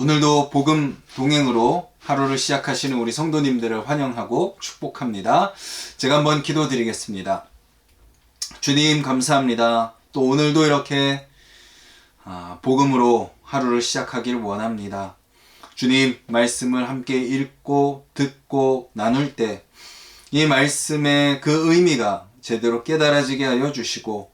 오늘도 복음 동행으로 하루를 시작하시는 우리 성도님들을 환영하고 축복합니다. 제가 한번 기도드리겠습니다. 주님 감사합니다. 또 오늘도 이렇게 복음으로 하루를 시작하길 원합니다. 주님 말씀을 함께 읽고 듣고 나눌 때 이 말씀의 그 의미가 제대로 깨달아지게 하여 주시고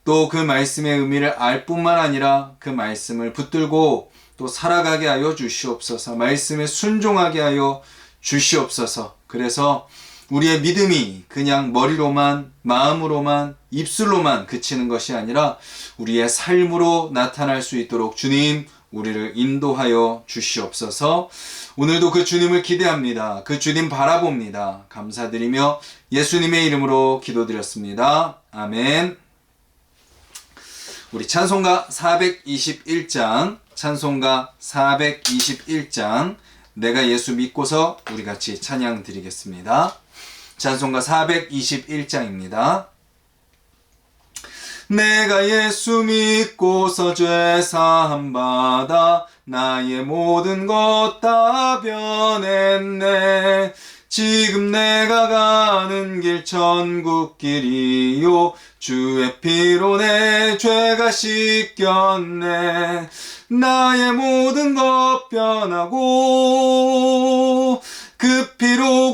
또 그 말씀의 의미를 알 뿐만 아니라 그 말씀을 붙들고 또 살아가게 하여 주시옵소서. 말씀에 순종하게 하여 주시옵소서. 그래서 우리의 믿음이 그냥 머리로만, 마음으로만, 입술로만 그치는 것이 아니라 우리의 삶으로 나타날 수 있도록 주님 우리를 인도하여 주시옵소서. 오늘도 그 주님을 기대합니다. 그 주님 바라봅니다. 감사드리며 예수님의 이름으로 기도드렸습니다. 아멘. 우리 찬송가 421장, 찬송가 421장, 내가 예수 믿고서 우리 같이 찬양 드리겠습니다. 찬송가 421장입니다. 내가 예수 믿고서 죄 사함 받아 나의 모든 것 다 변했네. 지금 내가 가는 길 천국길이요 주의 피로 내 죄가 씻겼네. 나의 모든 것 변하고 그 피로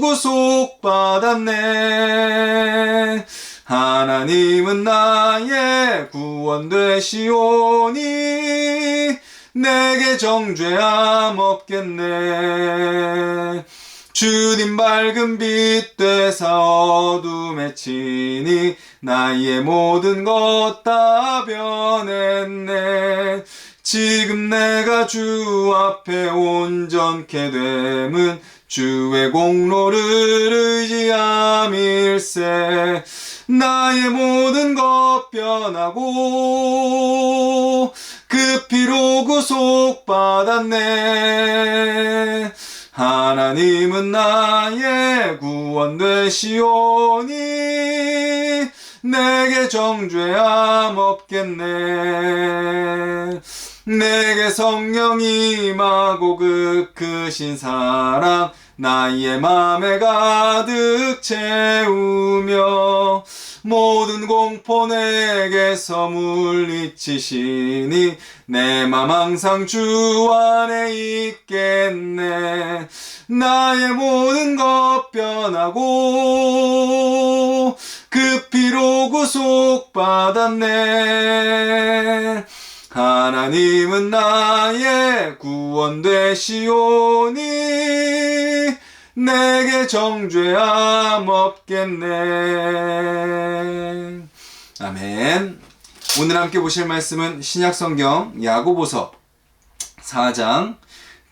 구속받았네. 하나님은 나의 구원 되시오니 내게 정죄함 없겠네. 주님 밝은 빛 되사 어둠에 치니 나의 모든 것 다 변했네. 지금 내가 주 앞에 온전케 됨은 주의 공로를 의지함일세. 나의 모든 것 변하고 그 피로 구속받았네. 하나님은 나의 구원 되시오니 내게 정죄함 없겠네. 내게 성령이 임하고 그 크신 사랑 나의 맘에 가득 채우며 모든 공포 내게서 물리치시니 내 맘 항상 주 안에 있겠네. 나의 모든 것 변하고 그 피로 구속받았네. 하나님은 나의 구원 되시오니 내게 정죄함 없겠네. 아멘. 오늘 함께 보실 말씀은 신약성경 야고보서 4장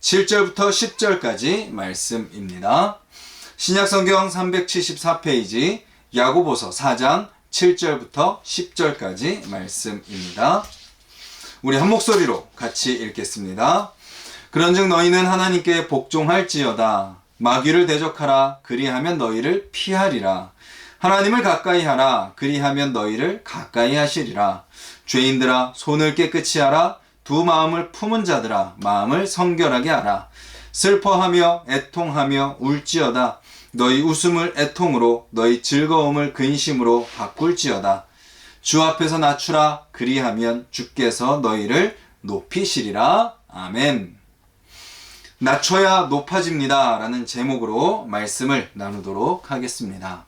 7절부터 10절까지 말씀입니다. 신약성경 374페이지 야고보서 4장 7절부터 10절까지 말씀입니다. 우리 한 목소리로 같이 읽겠습니다. 그런즉 너희는 하나님께 복종할지어다. 마귀를 대적하라. 그리하면 너희를 피하리라. 하나님을 가까이 하라. 그리하면 너희를 가까이 하시리라. 죄인들아 손을 깨끗이 하라. 두 마음을 품은 자들아 마음을 성결하게 하라. 슬퍼하며 애통하며 울지어다. 너희 웃음을 애통으로 너희 즐거움을 근심으로 바꿀지어다. 주 앞에서 낮추라. 그리하면 주께서 너희를 높이시리라. 아멘. 낮춰야 높아집니다 라는 제목으로 말씀을 나누도록 하겠습니다.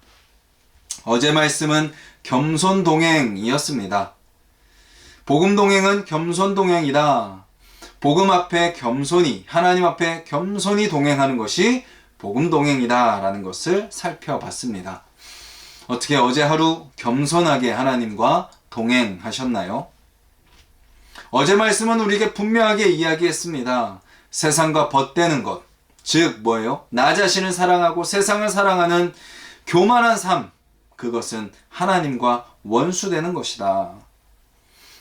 어제 말씀은 겸손동행이었습니다. 복음동행은 겸손동행이다. 복음 앞에 겸손히, 하나님 앞에 겸손히 동행하는 것이 복음동행이다 라는 것을 살펴봤습니다. 어떻게 어제 하루 겸손하게 하나님과 동행하셨나요? 어제 말씀은 우리에게 분명하게 이야기했습니다. 세상과 벗대는 것, 즉 뭐예요? 나 자신을 사랑하고 세상을 사랑하는 교만한 삶, 그것은 하나님과 원수되는 것이다.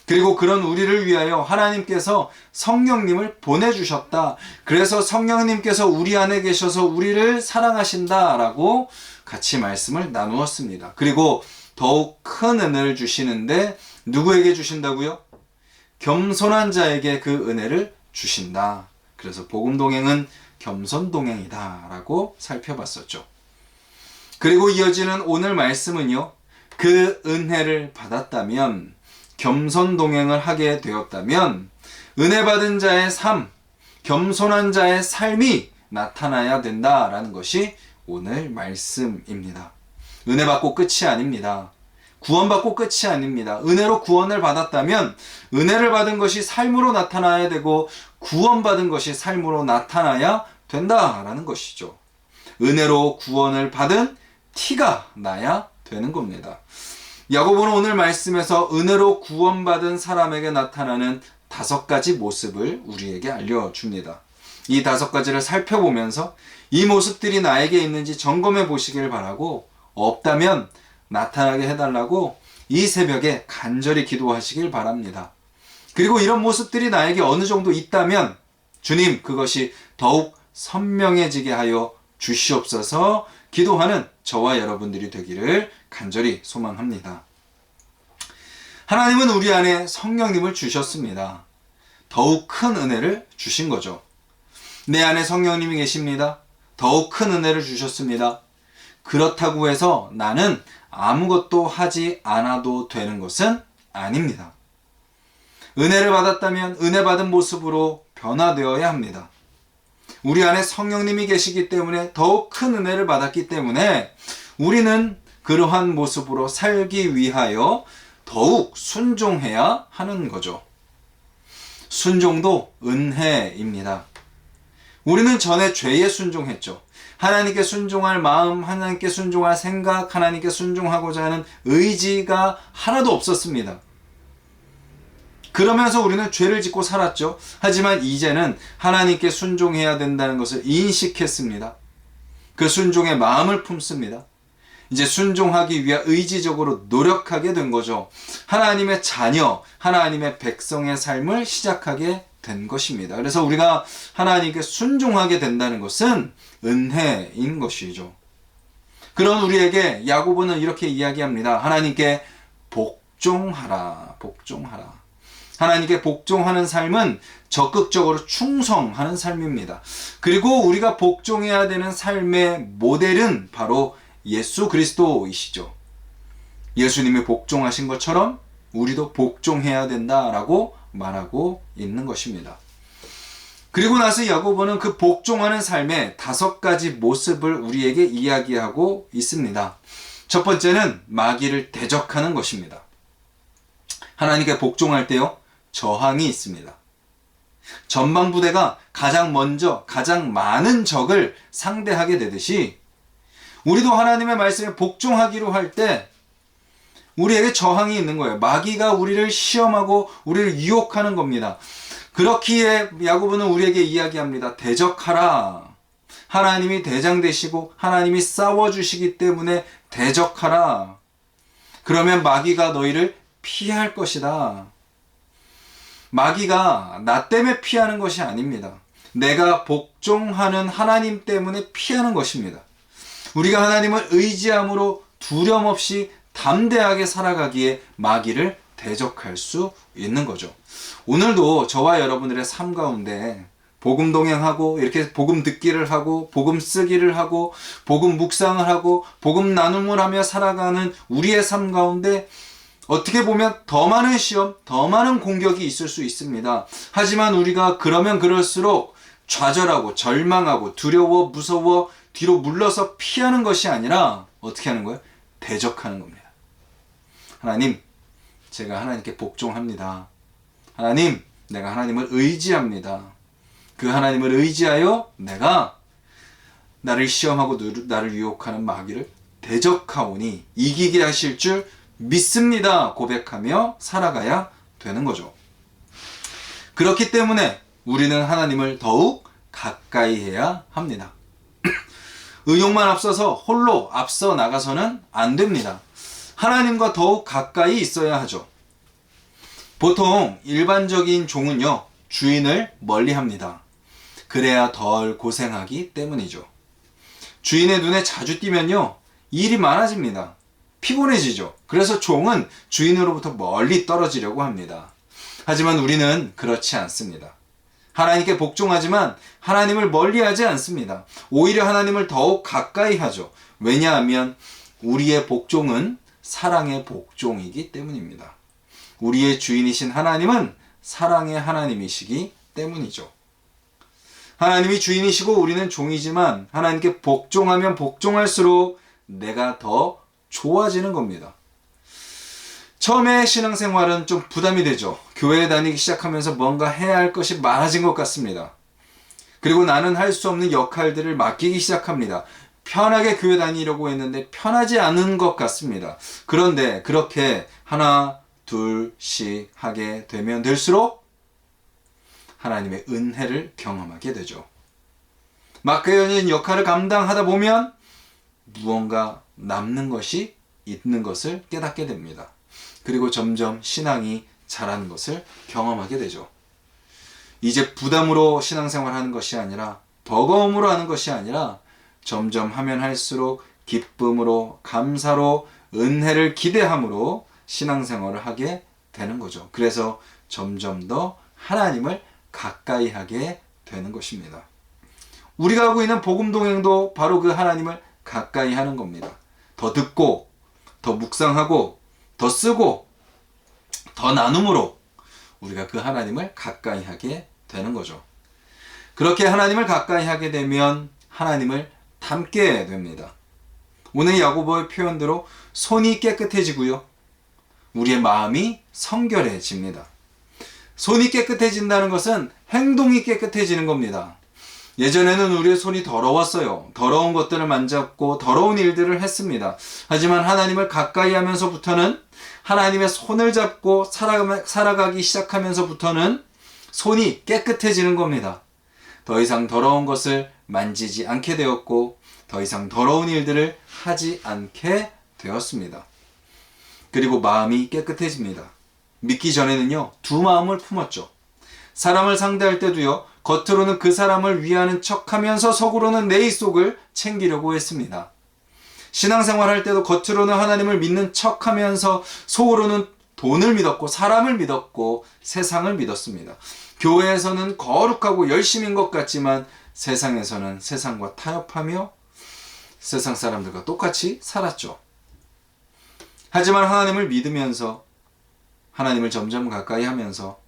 그리고 그런 우리를 위하여 하나님께서 성령님을 보내주셨다. 그래서 성령님께서 우리 안에 계셔서 우리를 사랑하신다라고 같이 말씀을 나누었습니다. 그리고 더욱 큰 은혜를 주시는데 누구에게 주신다고요? 겸손한 자에게 그 은혜를 주신다. 그래서 복음 동행은 겸손 동행이다 라고 살펴봤었죠. 그리고 이어지는 오늘 말씀은요, 그 은혜를 받았다면, 겸손 동행을 하게 되었다면 은혜 받은 자의 삶, 겸손한 자의 삶이 나타나야 된다라는 것이 오늘 말씀입니다. 은혜 받고 끝이 아닙니다. 구원받고 끝이 아닙니다. 은혜로 구원을 받았다면 은혜를 받은 것이 삶으로 나타나야 되고 구원받은 것이 삶으로 나타나야 된다라는 것이죠. 은혜로 구원을 받은 티가 나야 되는 겁니다. 야고보는 오늘 말씀에서 은혜로 구원받은 사람에게 나타나는 5가지 모습을 우리에게 알려줍니다. 이 5가지를 살펴보면서 이 모습들이 나에게 있는지 점검해 보시길 바라고, 없다면 나타나게 해달라고 이 새벽에 간절히 기도하시길 바랍니다. 그리고 이런 모습들이 나에게 어느 정도 있다면 주님, 그것이 더욱 선명해지게 하여 주시옵소서 기도하는 저와 여러분들이 되기를 간절히 소망합니다. 하나님은 우리 안에 성령님을 주셨습니다. 더욱 큰 은혜를 주신 거죠. 내 안에 성령님이 계십니다. 더욱 큰 은혜를 주셨습니다. 그렇다고 해서 나는 아무것도 하지 않아도 되는 것은 아닙니다. 은혜를 받았다면 은혜 받은 모습으로 변화되어야 합니다. 우리 안에 성령님이 계시기 때문에 더욱 큰 은혜를 받았기 때문에 우리는 그러한 모습으로 살기 위하여 더욱 순종해야 하는 거죠. 순종도 은혜입니다. 우리는 전에 죄에 순종했죠. 하나님께 순종할 마음, 하나님께 순종할 생각, 하나님께 순종하고자 하는 의지가 하나도 없었습니다. 그러면서 우리는 죄를 짓고 살았죠. 하지만 이제는 하나님께 순종해야 된다는 것을 인식했습니다. 그 순종의 마음을 품습니다. 이제 순종하기 위해 의지적으로 노력하게 된 거죠. 하나님의 자녀, 하나님의 백성의 삶을 시작하게 된 것입니다. 그래서 우리가 하나님께 순종하게 된다는 것은 은혜인 것이죠. 그런 우리에게 야고보는 이렇게 이야기합니다. 하나님께 복종하라, 복종하라. 하나님께 복종하는 삶은 적극적으로 충성하는 삶입니다. 그리고 우리가 복종해야 되는 삶의 모델은 바로 예수 그리스도이시죠. 예수님이 복종하신 것처럼 우리도 복종해야 된다라고 말하고 있는 것입니다. 그리고 나서 야고보는 그 복종하는 삶의 5가지 모습을 우리에게 이야기하고 있습니다. 첫 번째는 마귀를 대적하는 것입니다. 하나님께 복종할 때요, 저항이 있습니다. 전방부대가 가장 먼저 가장 많은 적을 상대하게 되듯이 우리도 하나님의 말씀에 복종하기로 할 때 우리에게 저항이 있는 거예요. 마귀가 우리를 시험하고 우리를 유혹하는 겁니다. 그렇기에 야고보는 우리에게 이야기합니다. 대적하라. 하나님이 대장 되시고 하나님이 싸워주시기 때문에 대적하라. 그러면 마귀가 너희를 피할 것이다. 마귀가 나 때문에 피하는 것이 아닙니다. 내가 복종하는 하나님 때문에 피하는 것입니다. 우리가 하나님을 의지함으로 두려움 없이 담대하게 살아가기에 마귀를 대적할 수 있는 거죠. 오늘도 저와 여러분들의 삶 가운데 복음 동행하고 이렇게 복음 듣기를 하고 복음 쓰기를 하고 복음 묵상을 하고 복음 나눔을 하며 살아가는 우리의 삶 가운데 어떻게 보면 더 많은 시험, 더 많은 공격이 있을 수 있습니다. 하지만 우리가 그러면 그럴수록 좌절하고 절망하고 두려워 무서워 뒤로 물러서 피하는 것이 아니라 어떻게 하는 거예요? 대적하는 겁니다. 하나님, 제가 하나님께 복종합니다. 하나님, 내가 하나님을 의지합니다. 그 하나님을 의지하여 내가 나를 시험하고 나를 유혹하는 마귀를 대적하오니 이기게 하실 줄 믿습니다. 고백하며 살아가야 되는 거죠. 그렇기 때문에 우리는 하나님을 더욱 가까이 해야 합니다. 의욕만 앞서서 홀로 앞서 나가서는 안 됩니다. 하나님과 더욱 가까이 있어야 하죠. 보통 일반적인 종은요, 주인을 멀리합니다. 그래야 덜 고생하기 때문이죠. 주인의 눈에 자주 띄면요, 일이 많아집니다. 피곤해지죠. 그래서 종은 주인으로부터 멀리 떨어지려고 합니다. 하지만 우리는 그렇지 않습니다. 하나님께 복종하지만 하나님을 멀리하지 않습니다. 오히려 하나님을 더욱 가까이 하죠. 왜냐하면 우리의 복종은 사랑의 복종이기 때문입니다. 우리의 주인이신 하나님은 사랑의 하나님이시기 때문이죠. 하나님이 주인이시고 우리는 종이지만 하나님께 복종하면 복종할수록 내가 더 좋아지는 겁니다. 처음에 신앙생활은 좀 부담이 되죠. 교회에 다니기 시작하면서 뭔가 해야 할 것이 많아진 것 같습니다. 그리고 나는 할 수 없는 역할들을 맡기기 시작합니다. 편하게 교회 다니려고 했는데 편하지 않은 것 같습니다. 그런데 그렇게 하나, 둘씩 하게 되면 될수록 하나님의 은혜를 경험하게 되죠. 맡겨진 역할을 감당하다 보면 무언가 남는 것이 있는 것을 깨닫게 됩니다. 그리고 점점 신앙이 자라는 것을 경험하게 되죠. 이제 부담으로 신앙생활하는 것이 아니라 버거움으로 하는 것이 아니라 점점 하면 할수록 기쁨으로 감사로 은혜를 기대함으로 신앙생활을 하게 되는 거죠. 그래서 점점 더 하나님을 가까이 하게 되는 것입니다. 우리가 하고 있는 복음 동행도 바로 그 하나님을 가까이 하는 겁니다. 더 듣고 더 묵상하고 더 쓰고 더 나눔으로 우리가 그 하나님을 가까이 하게 되는 거죠. 그렇게 하나님을 가까이 하게 되면 하나님을 닮게 됩니다. 오늘 야고보의 표현대로 손이 깨끗해지고요. 우리의 마음이 성결해집니다. 손이 깨끗해진다는 것은 행동이 깨끗해지는 겁니다. 예전에는 우리의 손이 더러웠어요. 더러운 것들을 만졌고 더러운 일들을 했습니다. 하지만 하나님을 가까이 하면서부터는 하나님의 손을 잡고 살아가기 시작하면서부터는 손이 깨끗해지는 겁니다. 더 이상 더러운 것을 만지지 않게 되었고 더 이상 더러운 일들을 하지 않게 되었습니다. 그리고 마음이 깨끗해집니다. 믿기 전에는요, 두 마음을 품었죠. 사람을 상대할 때도요, 겉으로는 그 사람을 위하는 척하면서 속으로는 내 입속을 챙기려고 했습니다. 신앙생활 할 때도 겉으로는 하나님을 믿는 척하면서 속으로는 돈을 믿었고 사람을 믿었고 세상을 믿었습니다. 교회에서는 거룩하고 열심인 것 같지만 세상에서는 세상과 타협하며 세상 사람들과 똑같이 살았죠. 하지만 하나님을 믿으면서 하나님을 점점 가까이 하면서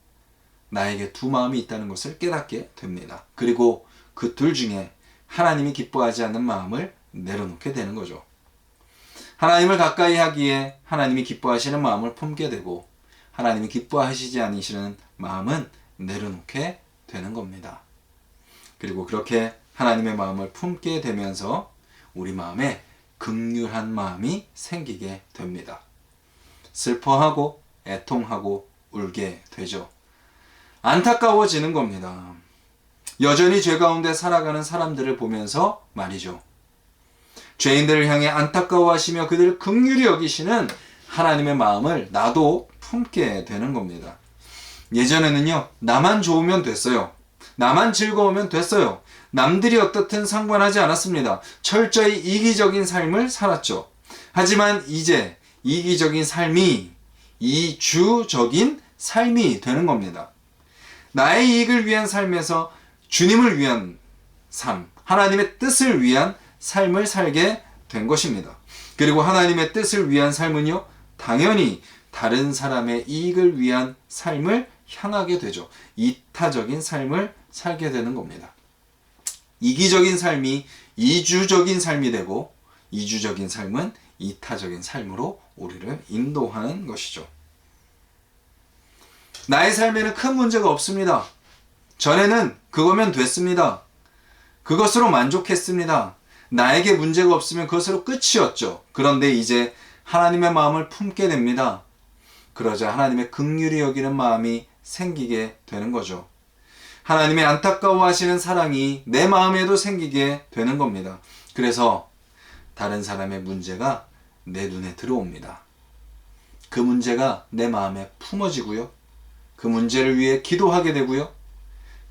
나에게 두 마음이 있다는 것을 깨닫게 됩니다. 그리고 그 둘 중에 하나님이 기뻐하지 않는 마음을 내려놓게 되는 거죠. 하나님을 가까이 하기에 하나님이 기뻐하시는 마음을 품게 되고 하나님이 기뻐하시지 않으시는 마음은 내려놓게 되는 겁니다. 그리고 그렇게 하나님의 마음을 품게 되면서 우리 마음에 긍휼한 마음이 생기게 됩니다. 슬퍼하고 애통하고 울게 되죠. 안타까워지는 겁니다. 여전히 죄 가운데 살아가는 사람들을 보면서 말이죠. 죄인들을 향해 안타까워하시며 그들을 긍휼히 여기시는 하나님의 마음을 나도 품게 되는 겁니다. 예전에는요, 나만 좋으면 됐어요. 나만 즐거우면 됐어요. 남들이 어떻든 상관하지 않았습니다. 철저히 이기적인 삶을 살았죠. 하지만 이제 이기적인 삶이 이주적인 삶이 되는 겁니다. 나의 이익을 위한 삶에서 주님을 위한 삶, 하나님의 뜻을 위한 삶을 살게 된 것입니다. 그리고 하나님의 뜻을 위한 삶은요, 당연히 다른 사람의 이익을 위한 삶을 향하게 되죠. 이타적인 삶을 살게 되는 겁니다. 이기적인 삶이 이주적인 삶이 되고 이주적인 삶은 이타적인 삶으로 우리를 인도하는 것이죠. 나의 삶에는 큰 문제가 없습니다. 전에는 그거면 됐습니다. 그것으로 만족했습니다. 나에게 문제가 없으면 그것으로 끝이었죠. 그런데 이제 하나님의 마음을 품게 됩니다. 그러자 하나님의 긍휼히 여기는 마음이 생기게 되는 거죠. 하나님의 안타까워하시는 사랑이 내 마음에도 생기게 되는 겁니다. 그래서 다른 사람의 문제가 내 눈에 들어옵니다. 그 문제가 내 마음에 품어지고요. 그 문제를 위해 기도하게 되고요.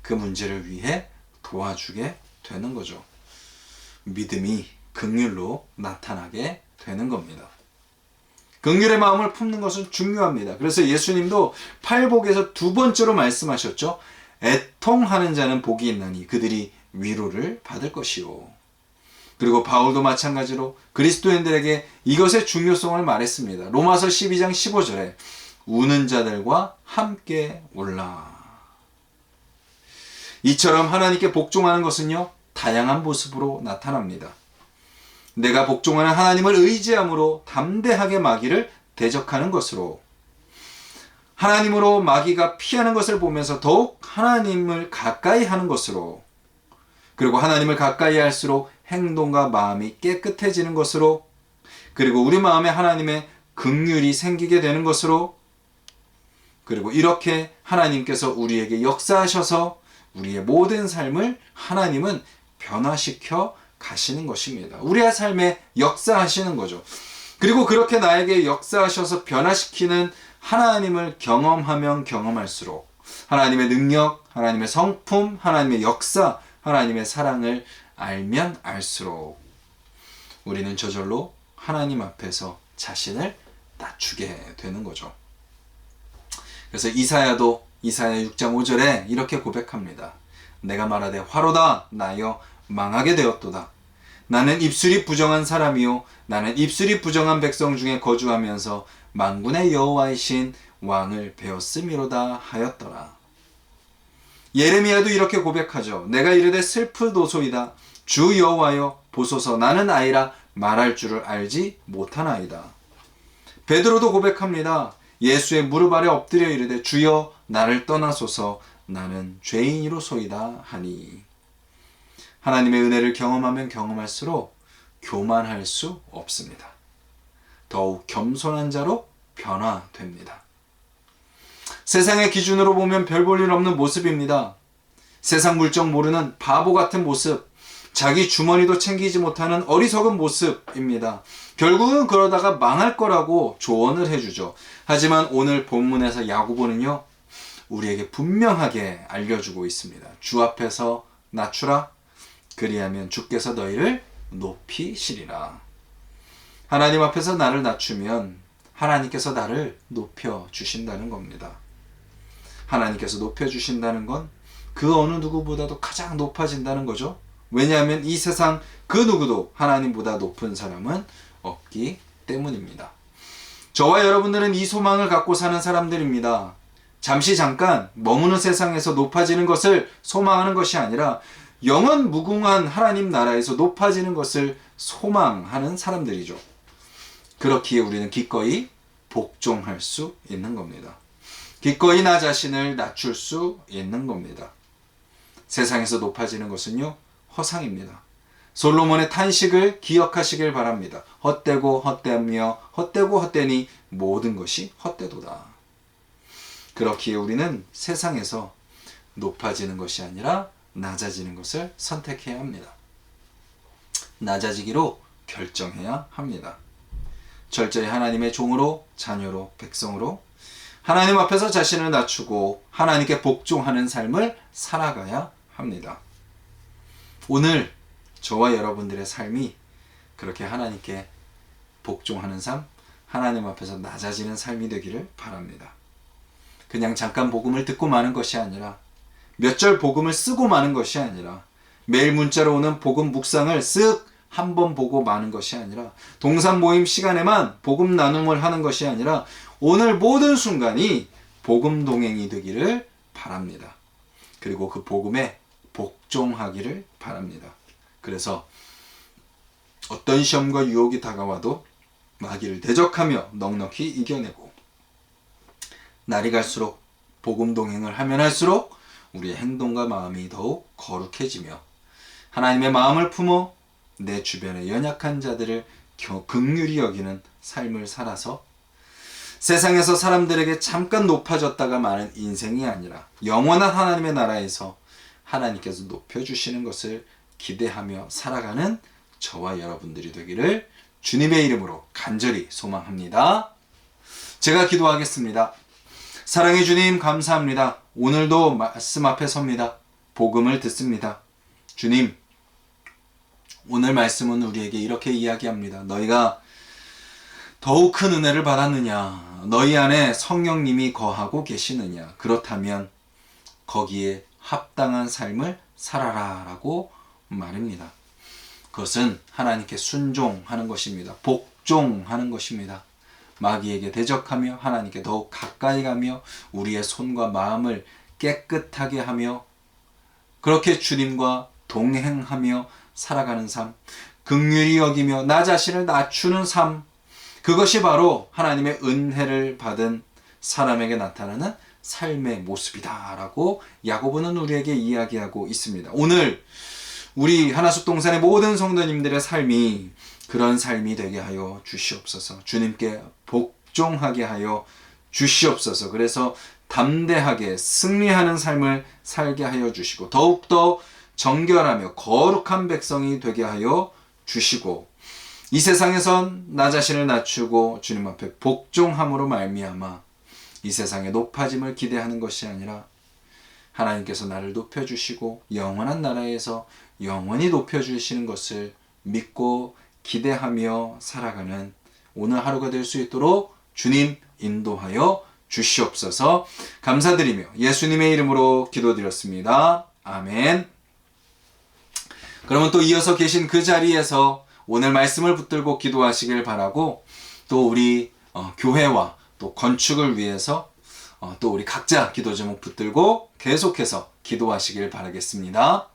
그 문제를 위해 도와주게 되는 거죠. 믿음이 긍휼로 나타나게 되는 겁니다. 긍휼의 마음을 품는 것은 중요합니다. 그래서 예수님도 팔복에서 두 번째로 말씀하셨죠. 애통하는 자는 복이 있나니 그들이 위로를 받을 것이요. 그리고 바울도 마찬가지로 그리스도인들에게 이것의 중요성을 말했습니다. 로마서 12장 15절에 우는 자들과 함께 울라. 이처럼 하나님께 복종하는 것은요, 다양한 모습으로 나타납니다. 내가 복종하는 하나님을 의지함으로 담대하게 마귀를 대적하는 것으로, 하나님으로 마귀가 피하는 것을 보면서 더욱 하나님을 가까이 하는 것으로, 그리고 하나님을 가까이 할수록 행동과 마음이 깨끗해지는 것으로, 그리고 우리 마음에 하나님의 긍휼이 생기게 되는 것으로, 그리고 이렇게 하나님께서 우리에게 역사하셔서 우리의 모든 삶을 하나님은 변화시켜 가시는 것입니다. 우리의 삶에 역사하시는 거죠. 그리고 그렇게 나에게 역사하셔서 변화시키는 하나님을 경험하면 경험할수록 하나님의 능력, 하나님의 성품, 하나님의 역사, 하나님의 사랑을 알면 알수록 우리는 저절로 하나님 앞에서 자신을 낮추게 되는 거죠. 그래서 이사야도 이사야 6장 5절에 이렇게 고백합니다. 내가 말하되 화로다 나여 망하게 되었도다. 나는 입술이 부정한 사람이요 나는 입술이 부정한 백성 중에 거주하면서 만군의 여호와이신 왕을 배웠음이로다 하였더라. 예레미야도 이렇게 고백하죠. 내가 이르되 슬프도소이다. 주 여호와여 보소서 나는 아이라 말할 줄을 알지 못하나이다. 베드로도 고백합니다. 예수의 무릎 아래 엎드려 이르되 주여 나를 떠나소서 나는 죄인이로소이다 하니. 하나님의 은혜를 경험하면 경험할수록 교만할 수 없습니다. 더욱 겸손한 자로 변화됩니다. 세상의 기준으로 보면 별 볼 일 없는 모습입니다. 세상 물정 모르는 바보 같은 모습, 자기 주머니도 챙기지 못하는 어리석은 모습입니다. 결국은 그러다가 망할 거라고 조언을 해주죠. 하지만 오늘 본문에서 야고보는요, 우리에게 분명하게 알려주고 있습니다. 주 앞에서 낮추라. 그리하면 주께서 너희를 높이시리라. 하나님 앞에서 나를 낮추면 하나님께서 나를 높여주신다는 겁니다. 하나님께서 높여주신다는 건 그 어느 누구보다도 가장 높아진다는 거죠. 왜냐하면 이 세상 그 누구도 하나님보다 높은 사람은 없기 때문입니다. 저와 여러분들은 이 소망을 갖고 사는 사람들입니다. 잠깐 머무는 세상에서 높아지는 것을 소망하는 것이 아니라 영원 무궁한 하나님 나라에서 높아지는 것을 소망하는 사람들이죠. 그렇기에 우리는 기꺼이 복종할 수 있는 겁니다. 기꺼이 나 자신을 낮출 수 있는 겁니다. 세상에서 높아지는 것은요, 허상입니다. 솔로몬의 탄식을 기억하시길 바랍니다. 헛되고 헛되며 헛되고 헛되니 모든 것이 헛되도다. 그렇기에 우리는 세상에서 높아지는 것이 아니라 낮아지는 것을 선택해야 합니다. 낮아지기로 결정해야 합니다. 철저히 하나님의 종으로, 자녀로, 백성으로 하나님 앞에서 자신을 낮추고 하나님께 복종하는 삶을 살아가야 합니다. 오늘 저와 여러분들의 삶이 그렇게 하나님께 복종하는 삶, 하나님 앞에서 낮아지는 삶이 되기를 바랍니다. 그냥 잠깐 복음을 듣고 마는 것이 아니라, 몇 절 복음을 쓰고 마는 것이 아니라, 매일 문자로 오는 복음 묵상을 쓱 한 번 보고 마는 것이 아니라, 동산 모임 시간에만 복음 나눔을 하는 것이 아니라 오늘 모든 순간이 복음 동행이 되기를 바랍니다. 그리고 그 복음에 복종하기를 바랍니다. 그래서 어떤 시험과 유혹이 다가와도 마귀를 대적하며 넉넉히 이겨내고, 날이 갈수록 복음 동행을 하면 할수록 우리의 행동과 마음이 더욱 거룩해지며 하나님의 마음을 품어 내 주변의 연약한 자들을 긍휼히 여기는 삶을 살아서 세상에서 사람들에게 잠깐 높아졌다가 마는 인생이 아니라 영원한 하나님의 나라에서 하나님께서 높여주시는 것을 기대하며 살아가는 저와 여러분들이 되기를 주님의 이름으로 간절히 소망합니다. 제가 기도하겠습니다. 사랑의 주님, 감사합니다. 오늘도 말씀 앞에 섭니다. 복음을 듣습니다. 주님, 오늘 말씀은 우리에게 이렇게 이야기합니다. 너희가 더욱 큰 은혜를 받았느냐? 너희 안에 성령님이 거하고 계시느냐? 그렇다면 거기에 합당한 삶을 살아라 라고 말입니다. 그것은 하나님께 순종하는 것입니다. 복종하는 것입니다. 마귀에게 대적하며 하나님께 더욱 가까이 가며 우리의 손과 마음을 깨끗하게 하며 그렇게 주님과 동행하며 살아가는 삶, 긍휼히 여기며 나 자신을 낮추는 삶, 그것이 바로 하나님의 은혜를 받은 사람에게 나타나는 삶의 모습이다 라고 야고보는 우리에게 이야기하고 있습니다. 오늘 우리 하나숙동산의 모든 성도님들의 삶이 그런 삶이 되게 하여 주시옵소서. 주님께 복종하게 하여 주시옵소서. 그래서 담대하게 승리하는 삶을 살게 하여 주시고 더욱더 정결하며 거룩한 백성이 되게 하여 주시고 이 세상에선 나 자신을 낮추고 주님 앞에 복종함으로 말미암아 이 세상의 높아짐을 기대하는 것이 아니라 하나님께서 나를 높여주시고 영원한 나라에서 영원히 높여주시는 것을 믿고 기대하며 살아가는 오늘 하루가 될 수 있도록 주님 인도하여 주시옵소서. 감사드리며 예수님의 이름으로 기도드렸습니다. 아멘. 그러면 또 이어서 계신 그 자리에서 오늘 말씀을 붙들고 기도하시길 바라고 또 우리 교회와 또 건축을 위해서 또 우리 각자 기도 제목 붙들고 계속해서 기도하시길 바라겠습니다.